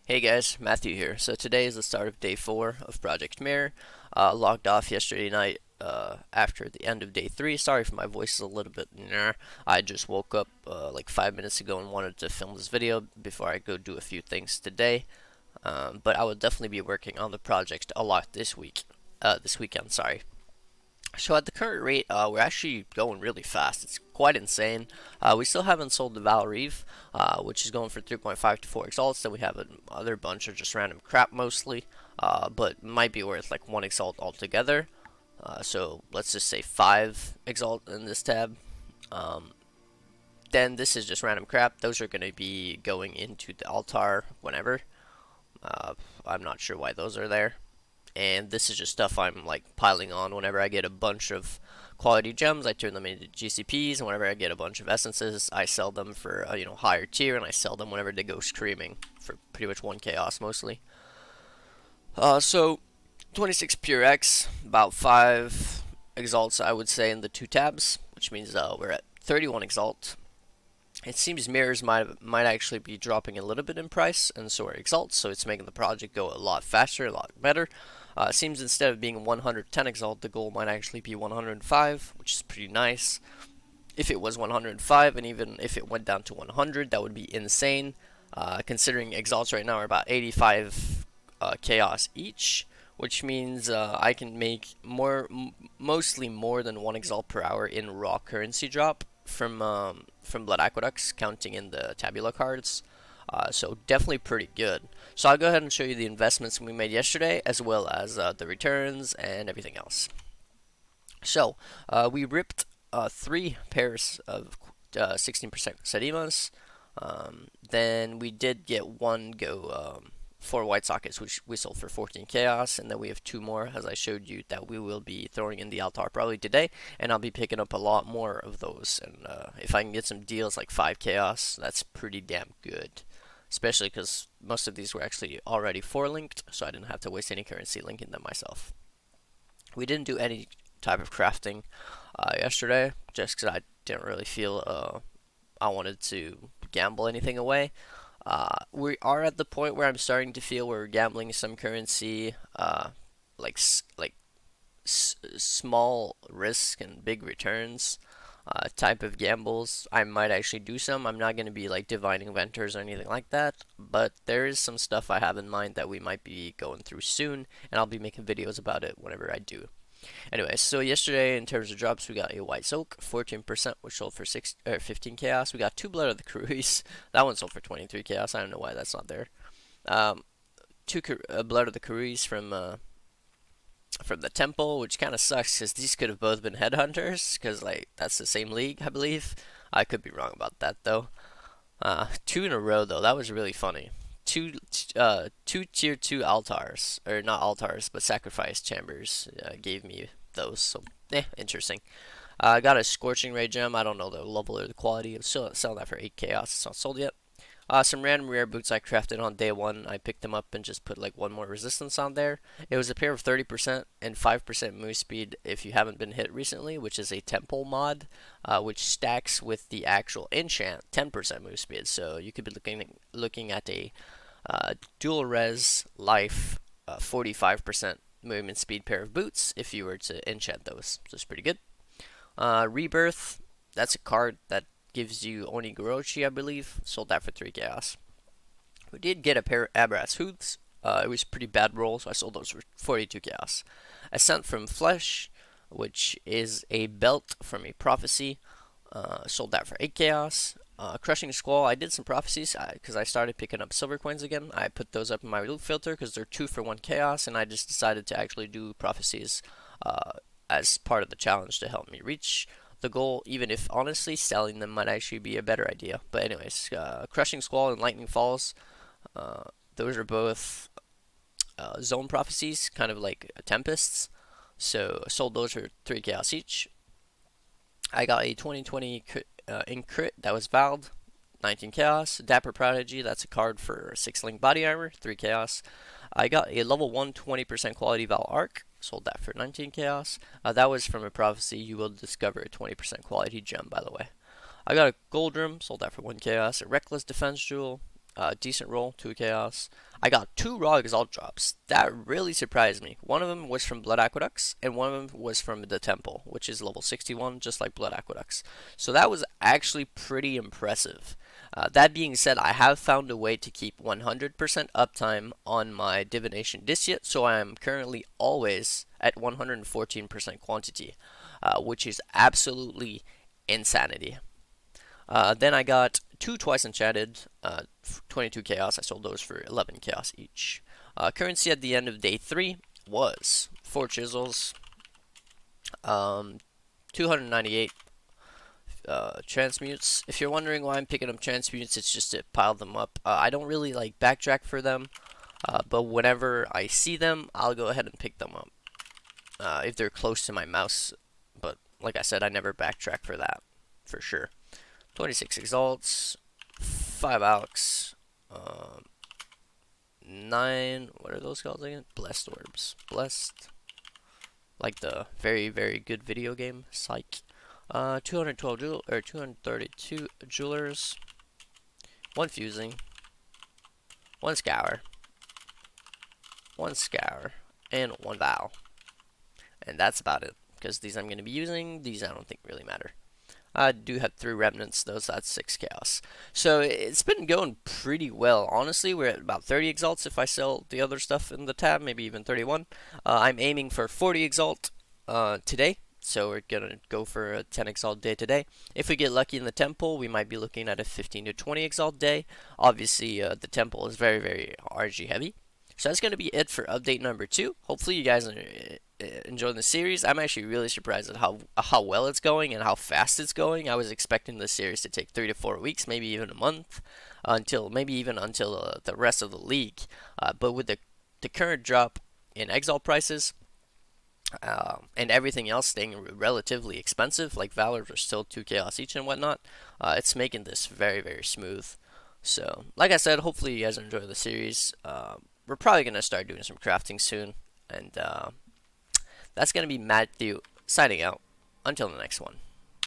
Hey guys, Matthew here. So today is the start of day 4 of Project Mirror. Logged off yesterday night after the end of day 3. Sorry if my voice is a little bit I just woke up like 5 minutes ago and wanted to film this video before I go do a few things today. But I will definitely be working on the project a lot this week. This weekend, sorry. So at the current rate, we're actually going really fast. It's quite insane. We still haven't sold the Valrive, which is going for 3.5 to 4 exalts. Then we have another bunch of just random crap mostly, but might be worth like 1 exalt altogether. So let's just say 5 exalt in this tab. Um, then this is just random crap. Those are going to be going into the altar whenever. I'm not sure why those are there. And this is just stuff I'm like piling on whenever I get a bunch of quality gems. I turn them into GCPs, and whenever I get a bunch of essences, I sell them for higher tier, and I sell them whenever they go screaming for pretty much 1 chaos mostly. So 26 pure X, about 5 exalts I would say in the 2 tabs, which means we're at 31 exalt. It seems mirrors might actually be dropping a little bit in price, and so are exalts, so it's making the project go a lot faster, a lot better. It seems instead of being 110 exalt, the goal might actually be 105, which is pretty nice. If it was 105, and even if it went down to 100, that would be insane. Considering exalts right now are about 85 chaos each, which means I can make mostly more than 1 exalt per hour in raw currency drop from Blood Aqueducts, counting in the tabula cards. So definitely pretty good. So I'll go ahead and show you the investments we made yesterday, as well as the returns and everything else. So we ripped 3 pairs of 16% Sedimas. Then we did get 1 go 4 white sockets, which we sold for 14 chaos, and then we have 2 more, as I showed you, that we will be throwing in the altar probably today, and I'll be picking up a lot more of those. And if I can get some deals like 5 chaos, that's pretty damn good. Especially because most of these were actually already 4 linked, so I didn't have to waste any currency linking them myself. We didn't do any type of crafting yesterday, just because I didn't really feel I wanted to gamble anything away. We are at the point where I'm starting to feel we're gambling some currency, like small risk and big returns type of gambles. I might actually do some. I'm not going to be like divining ventures or anything like that, but there is some stuff I have in mind that we might be going through soon, and I'll be making videos about it whenever I do. Anyway, so yesterday in terms of drops, we got a White Soak, 14%, which sold for 15 Chaos. We got 2 Blood of the Cruise. That one sold for 23 Chaos. I don't know why that's not there. Um, 2 Blood of the Cruise from the Temple, which kind of sucks because these could have both been Headhunters, because like that's the same league, I believe. I could be wrong about that though. 2 in a row though. That was really funny. Two tier 2 altars, or not altars, but sacrifice chambers gave me those. So, interesting. I got a Scorching Ray gem. I don't know the level or the quality. I'm still selling that for 8 chaos. It's not sold yet. Some random rare boots I crafted on day 1. I picked them up and just put like 1 more resistance on there. It was a pair of 30% and 5% move speed if you haven't been hit recently, which is a temple mod, which stacks with the actual enchant 10% move speed. So you could be looking at a dual res life 45% movement speed pair of boots if you were to enchant those. So it's pretty good. Rebirth, that's a card that gives you Onigoroshi, I believe. Sold that for 3 chaos. We did get a pair of Abras Hooves. It was a pretty bad roll, so I sold those for 42 chaos. Ascent from Flesh, which is a belt from a prophecy. Sold that for 8 chaos. Crushing Squall, I did some prophecies because I started picking up silver coins again. I put those up in my loot filter because they're 2 for 1 chaos, and I just decided to actually do prophecies as part of the challenge to help me reach the goal, even if honestly selling them might actually be a better idea. But anyways, Crushing Squall and Lightning Falls, those are both zone prophecies, kind of like tempests. So I sold those for 3 chaos each. I got a 2020 in crit that was valid, 19 chaos. Dapper Prodigy, that's a card for 6 link body armor, 3 chaos. I got a level 1 20% quality Val Arc, sold that for 19 chaos. That was from a prophecy. You will discover a 20% quality gem, by the way. I got a gold room, sold that for 1 chaos. A reckless defense jewel, decent roll, 2 chaos. I got 2 raw exalt drops. That really surprised me. One of them was from Blood Aqueducts, and one of them was from the Temple, which is level 61, just like Blood Aqueducts. So that was actually pretty impressive. That being said, I have found a way to keep 100% uptime on my Divination Disc, so I am currently always at 114% quantity, which is absolutely insanity. Then I got 2 twice enchanted, 22 chaos. I sold those for 11 chaos each. Currency at the end of day 3 was 4 chisels, 298 transmutes. If you're wondering why I'm picking up transmutes, it's just to pile them up. I don't really like backtrack for them, but whenever I see them, I'll go ahead and pick them up if they're close to my mouse. But like I said, I never backtrack for that, for sure. 26 exalts, 5 alks, 9, what are those called again? Blessed orbs. Blessed, like the very, very good video game, Psych. 212 or 232 jewelers, 1 fusing, 1 scour, 1 scour, and 1 vow. And that's about it, because these I'm going to be using, these I don't think really matter. I do have 3 remnants though, so that's 6 chaos. So it's been going pretty well. Honestly, we're at about 30 exalts if I sell the other stuff in the tab, maybe even 31. I'm aiming for 40 exalt today. So we're gonna go for a 10 exalt day today. If we get lucky in the temple, we might be looking at a 15 to 20 exalt day. Obviously, the temple is very, very RG heavy. So that's gonna be it for update number 2. Hopefully, you guys are enjoying the series. I'm actually really surprised at how well it's going and how fast it's going. I was expecting this series to take 3 to 4 weeks, maybe even a month, until the rest of the league. But with the current drop in exalt prices, and everything else staying relatively expensive, like Valors are still 2 chaos each and whatnot, it's making this very, very smooth. So, like I said, hopefully you guys enjoy the series. We're probably going to start doing some crafting soon, and that's going to be Matthew signing out. Until the next one.